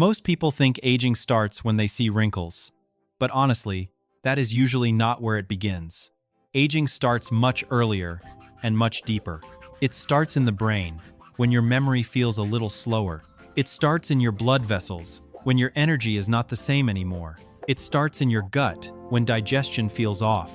Most people think aging starts when they see wrinkles. But honestly, that is usually not where it begins. Aging starts much earlier and much deeper. It starts in the brain, when your memory feels a little slower. It starts in your blood vessels, when your energy is not the same anymore. It starts in your gut, when digestion feels off.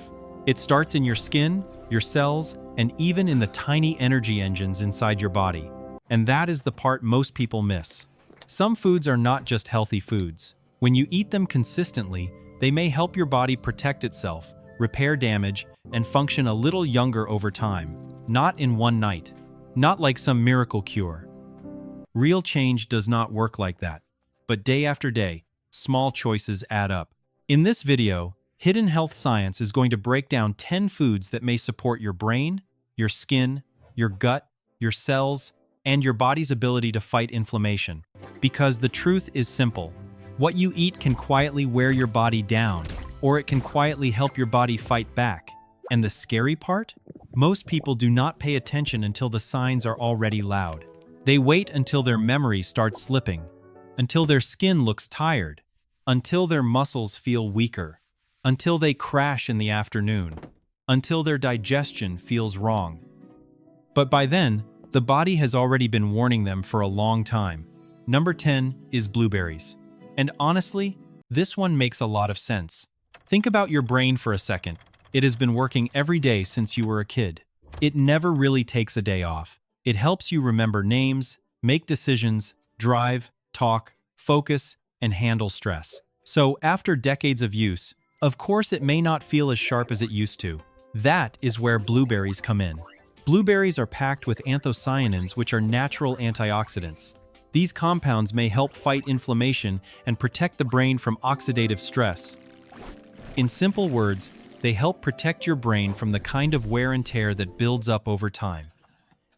It starts in your skin, your cells, and even in the tiny energy engines inside your body. And that is the part most people miss. Some foods are not just healthy foods. When you eat them consistently, they may help your body protect itself, repair damage, and function a little younger over time. Not in one night. Not like some miracle cure. Real change does not work like that. But day after day, small choices add up. In this video, Hidden Health Science is going to break down 10 foods that may support your brain, your skin, your gut, your cells, and your body's ability to fight inflammation. Because the truth is simple. What you eat can quietly wear your body down, or it can quietly help your body fight back. And the scary part? Most people do not pay attention until the signs are already loud. They wait until their memory starts slipping, until their skin looks tired, until their muscles feel weaker, until they crash in the afternoon, until their digestion feels wrong. But by then, the body has already been warning them for a long time. Number 10 is blueberries. And honestly, this one makes a lot of sense. Think about your brain for a second. It has been working every day since you were a kid. It never really takes a day off. It helps you remember names, make decisions, drive, talk, focus, and handle stress. So after decades of use, of course it may not feel as sharp as it used to. That is where blueberries come in. Blueberries are packed with anthocyanins, which are natural antioxidants. These compounds may help fight inflammation and protect the brain from oxidative stress. In simple words, they help protect your brain from the kind of wear and tear that builds up over time.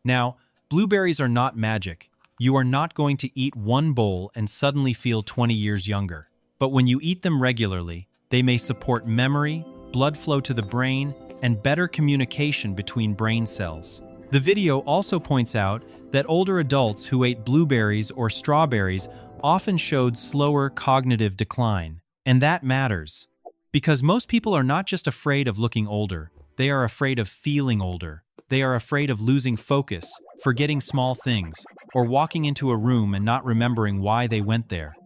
Now, blueberries are not magic. You are not going to eat one bowl and suddenly feel 20 years younger. But when you eat them regularly, they may support memory, blood flow to the brain, and better communication between brain cells. The video also points out that older adults who ate blueberries or strawberries often showed slower cognitive decline. And that matters. Because most people are not just afraid of looking older, they are afraid of feeling older. They are afraid of losing focus, forgetting small things, or walking into a room and not remembering why they went there.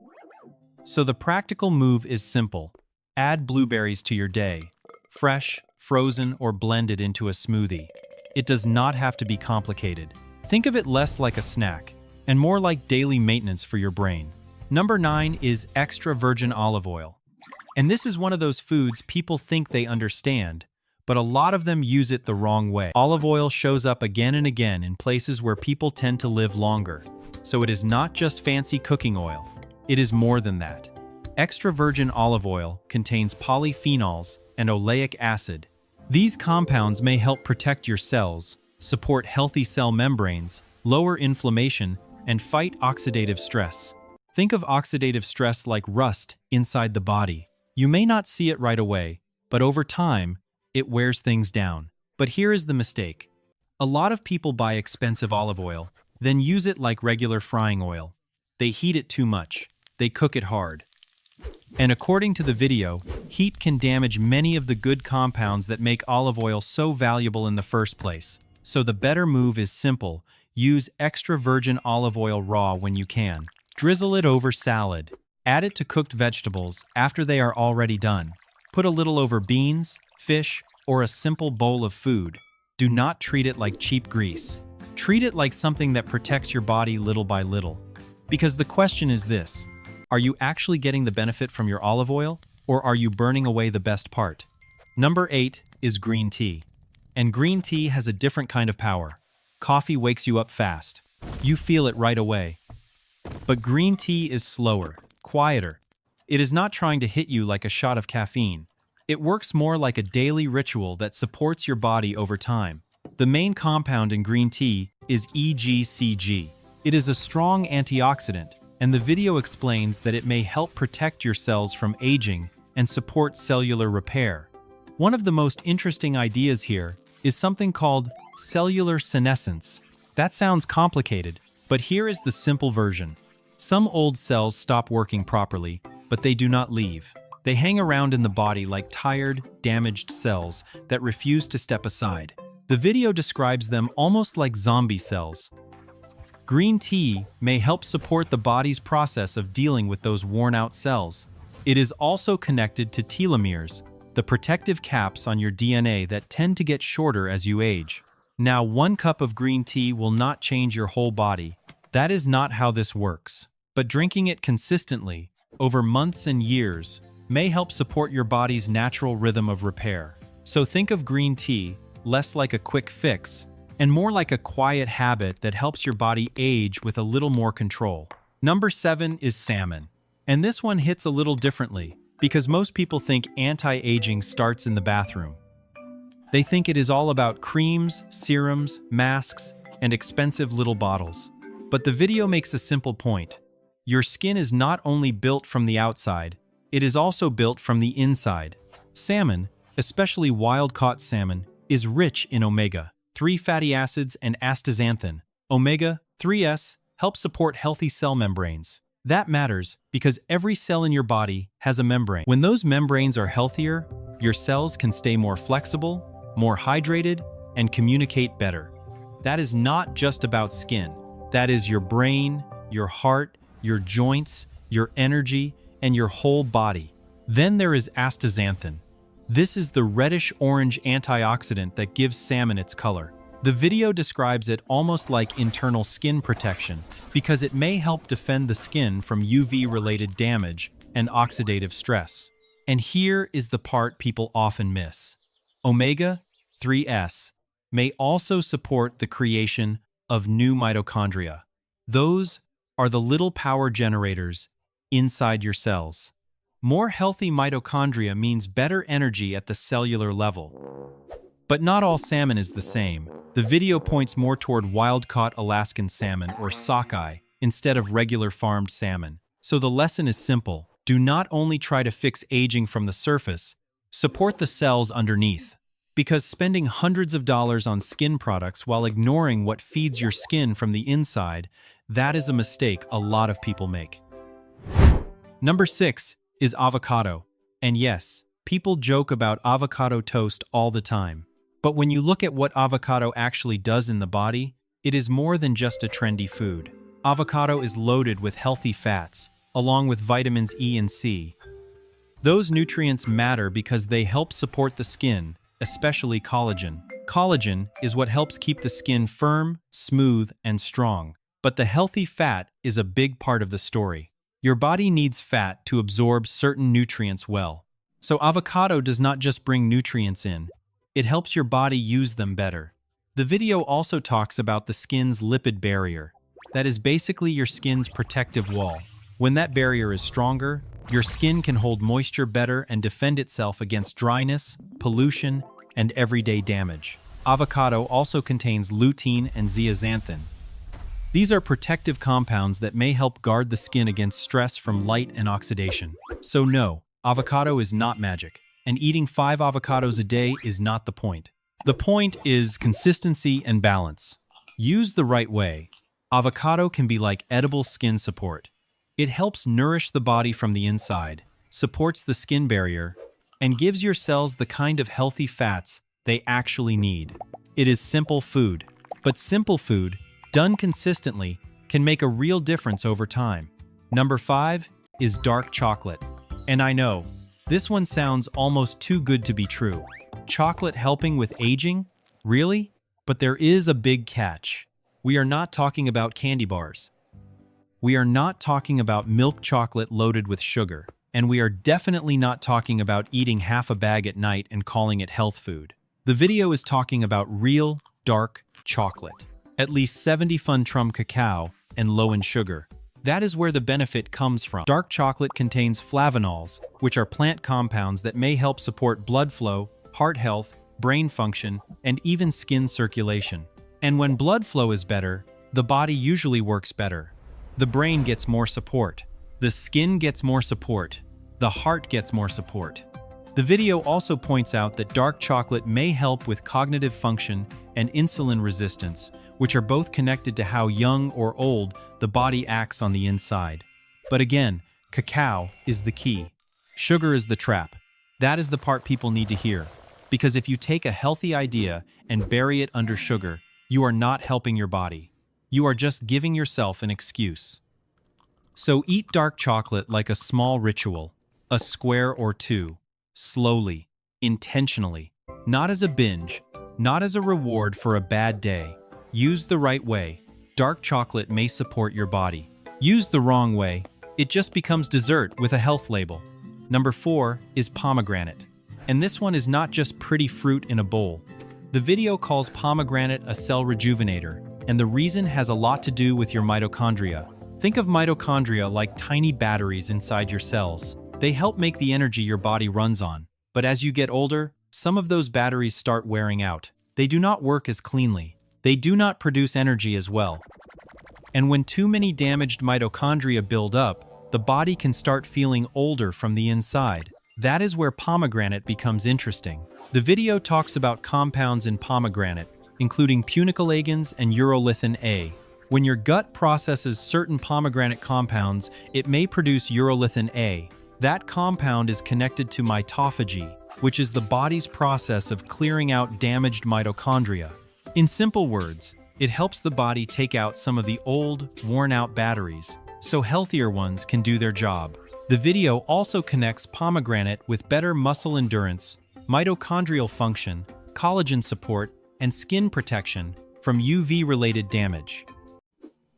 So the practical move is simple. Add blueberries to your day. Fresh, frozen, or blended into a smoothie. It does not have to be complicated. Think of it less like a snack, and more like daily maintenance for your brain. Number 9 is extra virgin olive oil. And this is one of those foods people think they understand, but a lot of them use it the wrong way. Olive oil shows up again and again in places where people tend to live longer. So it is not just fancy cooking oil. It is more than that. Extra virgin olive oil contains polyphenols and oleic acid. These compounds may help protect your cells, support healthy cell membranes, lower inflammation, and fight oxidative stress. Think of oxidative stress like rust inside the body. You may not see it right away, but over time, it wears things down. But here is the mistake. A lot of people buy expensive olive oil, then use it like regular frying oil. They heat it too much. They cook it hard. And according to the video, heat can damage many of the good compounds that make olive oil so valuable in the first place. So the better move is simple. Use extra virgin olive oil raw when you can. Drizzle it over salad. Add it to cooked vegetables after they are already done. Put a little over beans, fish, or a simple bowl of food. Do not treat it like cheap grease. Treat it like something that protects your body little by little. Because the question is this: are you actually getting the benefit from your olive oil, or are you burning away the best part? Number 8 is green tea. And green tea has a different kind of power. Coffee wakes you up fast. You feel it right away. But green tea is slower, quieter. It is not trying to hit you like a shot of caffeine. It works more like a daily ritual that supports your body over time. The main compound in green tea is EGCG. It is a strong antioxidant, and the video explains that it may help protect your cells from aging and support cellular repair. One of the most interesting ideas here is something called cellular senescence. That sounds complicated, but here is the simple version. Some old cells stop working properly, but they do not leave. They hang around in the body like tired, damaged cells that refuse to step aside. The video describes them almost like zombie cells. Green tea may help support the body's process of dealing with those worn-out cells. It is also connected to telomeres, the protective caps on your DNA that tend to get shorter as you age. Now, 1 cup of green tea will not change your whole body. That is not how this works. But drinking it consistently, over months and years, may help support your body's natural rhythm of repair. So think of green tea less like a quick fix and more like a quiet habit that helps your body age with a little more control. Number 7 is salmon. And this one hits a little differently because most people think anti-aging starts in the bathroom. They think it is all about creams, serums, masks, and expensive little bottles. But the video makes a simple point. Your skin is not only built from the outside, it is also built from the inside. Salmon, especially wild-caught salmon, is rich in omega-3 fatty acids and astaxanthin. Omega-3s help support healthy cell membranes. That matters because every cell in your body has a membrane. When those membranes are healthier, your cells can stay more flexible, more hydrated, and communicate better. That is not just about skin. That is your brain, your heart, your joints, your energy, and your whole body. Then there is astaxanthin. This is the reddish-orange antioxidant that gives salmon its color. The video describes it almost like internal skin protection because it may help defend the skin from UV-related damage and oxidative stress. And here is the part people often miss. Omega-3s may also support the creation of new mitochondria. Those are the little power generators inside your cells. More healthy mitochondria means better energy at the cellular level. But not all salmon is the same. The video points more toward wild-caught Alaskan salmon or sockeye instead of regular farmed salmon. So the lesson is simple. Do not only try to fix aging from the surface, support the cells underneath. Because spending hundreds of dollars on skin products while ignoring what feeds your skin from the inside, that is a mistake a lot of people make. Number 6 is avocado. And yes, people joke about avocado toast all the time. But when you look at what avocado actually does in the body, it is more than just a trendy food. Avocado is loaded with healthy fats, along with vitamins E and C. Those nutrients matter because they help support the skin, especially collagen. Collagen is what helps keep the skin firm, smooth, and strong. But the healthy fat is a big part of the story. Your body needs fat to absorb certain nutrients well. So avocado does not just bring nutrients in, it helps your body use them better. The video also talks about the skin's lipid barrier. That is basically your skin's protective wall. When that barrier is stronger, your skin can hold moisture better and defend itself against dryness, pollution, and everyday damage. Avocado also contains lutein and zeaxanthin. These are protective compounds that may help guard the skin against stress from light and oxidation. So no, avocado is not magic, and eating 5 avocados a day is not the point. The point is consistency and balance. Used the right way, avocado can be like edible skin support. It helps nourish the body from the inside, supports the skin barrier, and gives your cells the kind of healthy fats they actually need. It is simple food, but simple food, done consistently, can make a real difference over time. Number 5 is dark chocolate. And I know, this one sounds almost too good to be true. Chocolate helping with aging? Really? But there is a big catch. We are not talking about candy bars. We are not talking about milk chocolate loaded with sugar. And we are definitely not talking about eating half a bag at night and calling it health food. The video is talking about real, dark chocolate. At least 70 trum cacao and low in sugar. That is where the benefit comes from. Dark chocolate contains flavanols, which are plant compounds that may help support blood flow, heart health, brain function, and even skin circulation. And when blood flow is better, the body usually works better. The brain gets more support. The skin gets more support. The heart gets more support. The video also points out that dark chocolate may help with cognitive function and insulin resistance, which are both connected to how young or old the body acts on the inside. But again, cacao is the key. Sugar is the trap. That is the part people need to hear. Because if you take a healthy idea and bury it under sugar, you are not helping your body. You are just giving yourself an excuse. So eat dark chocolate like a small ritual, a square or two, slowly, intentionally, not as a binge, not as a reward for a bad day. Use the right way. Dark chocolate may support your body. Use the wrong way, it just becomes dessert with a health label. Number 4 is pomegranate. And this one is not just pretty fruit in a bowl. The video calls pomegranate a cell rejuvenator, and the reason has a lot to do with your mitochondria. Think of mitochondria like tiny batteries inside your cells. They help make the energy your body runs on. But as you get older, some of those batteries start wearing out. They do not work as cleanly. They do not produce energy as well. And when too many damaged mitochondria build up, the body can start feeling older from the inside. That is where pomegranate becomes interesting. The video talks about compounds in pomegranate, including punicalagins and urolithin A. When your gut processes certain pomegranate compounds, it may produce urolithin A. That compound is connected to mitophagy, which is the body's process of clearing out damaged mitochondria. In simple words, it helps the body take out some of the old, worn-out batteries, so healthier ones can do their job. The video also connects pomegranate with better muscle endurance, mitochondrial function, collagen support, and skin protection from UV-related damage.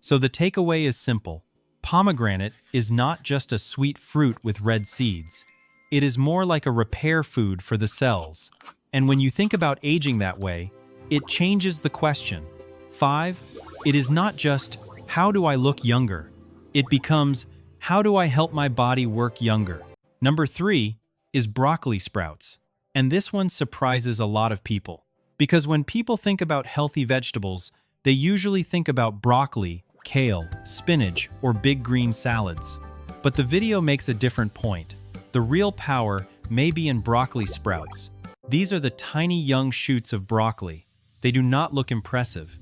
So the takeaway is simple. Pomegranate is not just a sweet fruit with red seeds. It is more like a repair food for the cells. And when you think about aging that way, it changes the question. 5. It is not just, how do I look younger? It becomes, how do I help my body work younger? Number 3 is broccoli sprouts. And this one surprises a lot of people. Because when people think about healthy vegetables, they usually think about broccoli, kale, spinach, or big green salads. But the video makes a different point. The real power may be in broccoli sprouts. These are the tiny young shoots of broccoli. They do not look impressive.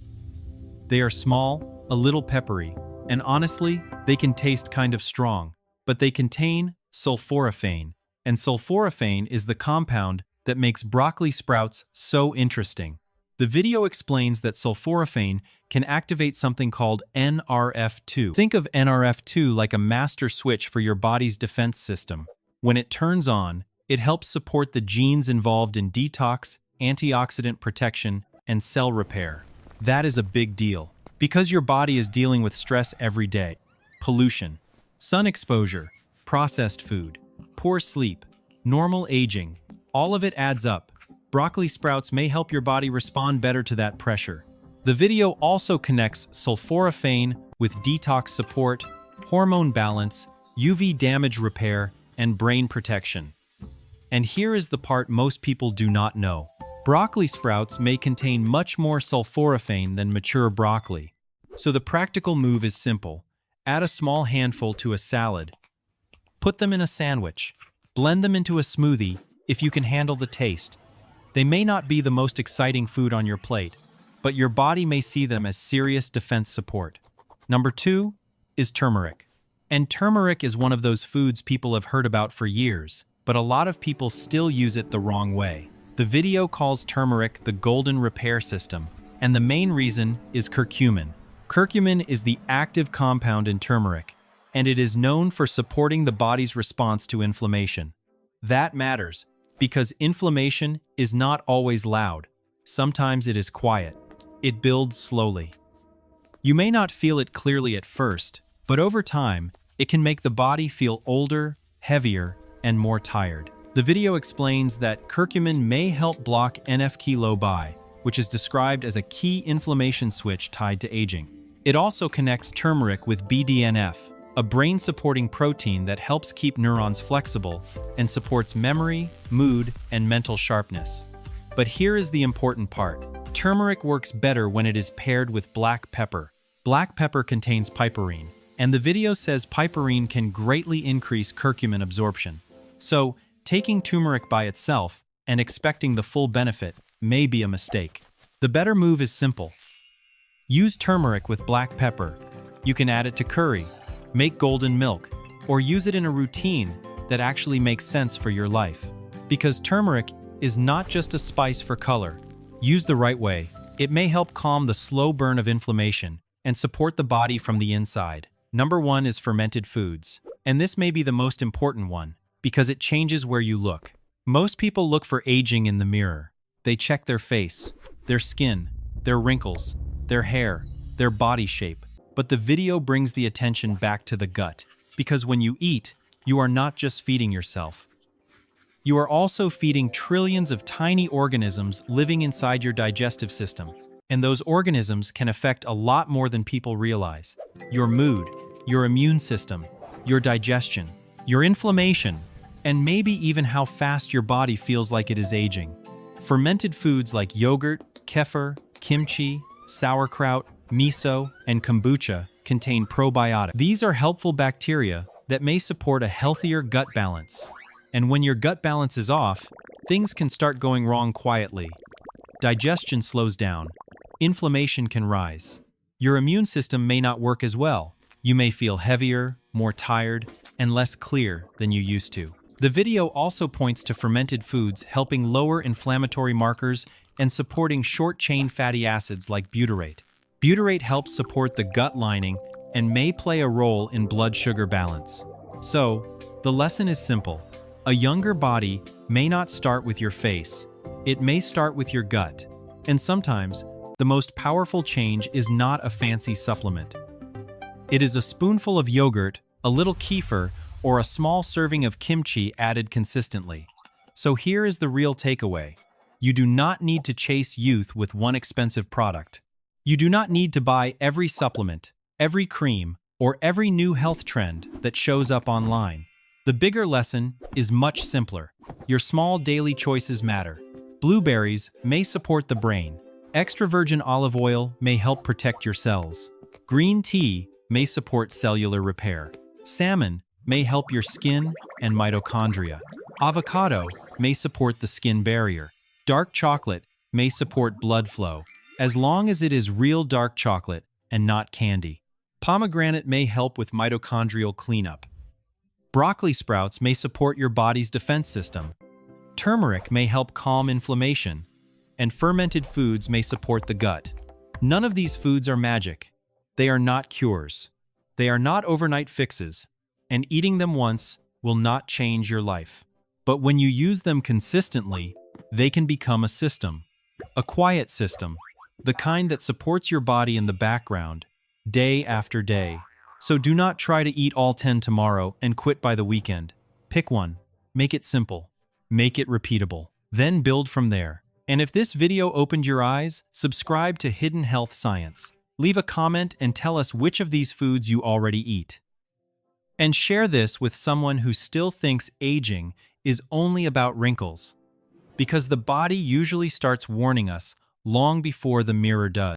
They are small, a little peppery, and honestly, they can taste kind of strong. But they contain sulforaphane, and sulforaphane is the compound that makes broccoli sprouts so interesting. The video explains that sulforaphane can activate something called NRF2. Think of NRF2 like a master switch for your body's defense system. When it turns on, it helps support the genes involved in detox, antioxidant protection, and cell repair. That is a big deal, because your body is dealing with stress every day. Pollution, sun exposure, processed food, poor sleep, normal aging, all of it adds up. Broccoli sprouts may help your body respond better to that pressure. The video also connects sulforaphane with detox support, hormone balance, UV damage repair, and brain protection. And here is the part most people do not know. Broccoli sprouts may contain much more sulforaphane than mature broccoli. So the practical move is simple. Add a small handful to a salad. Put them in a sandwich. Blend them into a smoothie if you can handle the taste. They may not be the most exciting food on your plate, but your body may see them as serious defense support. Number 2 is turmeric. And turmeric is one of those foods people have heard about for years, but a lot of people still use it the wrong way. The video calls turmeric the golden repair system, and the main reason is curcumin. Curcumin is the active compound in turmeric, and it is known for supporting the body's response to inflammation. That matters, because inflammation is not always loud. Sometimes it is quiet. It builds slowly. You may not feel it clearly at first, but over time, it can make the body feel older, heavier, and more tired. The video explains that curcumin may help block NF-κB, which is described as a key inflammation switch tied to aging. It also connects turmeric with BDNF, a brain-supporting protein that helps keep neurons flexible and supports memory, mood, and mental sharpness. But here is the important part. Turmeric works better when it is paired with black pepper. Black pepper contains piperine, and the video says piperine can greatly increase curcumin absorption. So, taking turmeric by itself and expecting the full benefit may be a mistake. The better move is simple. Use turmeric with black pepper. You can add it to curry, make golden milk, or use it in a routine that actually makes sense for your life. Because turmeric is not just a spice for color. Used the right way, it may help calm the slow burn of inflammation and support the body from the inside. Number 1 is fermented foods. And this may be the most important one, because it changes where you look. Most people look for aging in the mirror. They check their face, their skin, their wrinkles, their hair, their body shape. But the video brings the attention back to the gut. Because when you eat, you are not just feeding yourself. You are also feeding trillions of tiny organisms living inside your digestive system. And those organisms can affect a lot more than people realize. Your mood, your immune system, your digestion, your inflammation, and maybe even how fast your body feels like it is aging. Fermented foods like yogurt, kefir, kimchi, sauerkraut, miso, and kombucha contain probiotics. These are helpful bacteria that may support a healthier gut balance. And when your gut balance is off, things can start going wrong quietly. Digestion slows down. Inflammation can rise. Your immune system may not work as well. You may feel heavier, more tired, and less clear than you used to. The video also points to fermented foods helping lower inflammatory markers and supporting short-chain fatty acids like butyrate. Butyrate helps support the gut lining and may play a role in blood sugar balance. So, the lesson is simple. A younger body may not start with your face. It may start with your gut. And sometimes, the most powerful change is not a fancy supplement. It is a spoonful of yogurt, a little kefir, or a small serving of kimchi added consistently. So here is the real takeaway. You do not need to chase youth with one expensive product. You do not need to buy every supplement, every cream, or every new health trend that shows up online. The bigger lesson is much simpler. Your small daily choices matter. Blueberries may support the brain. Extra virgin olive oil may help protect your cells. Green tea may support cellular repair. Salmon may help your skin and mitochondria. Avocado may support the skin barrier. Dark chocolate may support blood flow, as long as it is real dark chocolate and not candy. Pomegranate may help with mitochondrial cleanup. Broccoli sprouts may support your body's defense system. Turmeric may help calm inflammation. And fermented foods may support the gut. None of these foods are magic. They are not cures. They are not overnight fixes. And eating them once will not change your life. But when you use them consistently, they can become a system. A quiet system. The kind that supports your body in the background, day after day. So do not try to eat all 10 tomorrow and quit by the weekend. Pick one. Make it simple. Make it repeatable. Then build from there. And if this video opened your eyes, subscribe to Hidden Health Science. Leave a comment and tell us which of these foods you already eat. And share this with someone who still thinks aging is only about wrinkles. Because the body usually starts warning us long before the mirror does.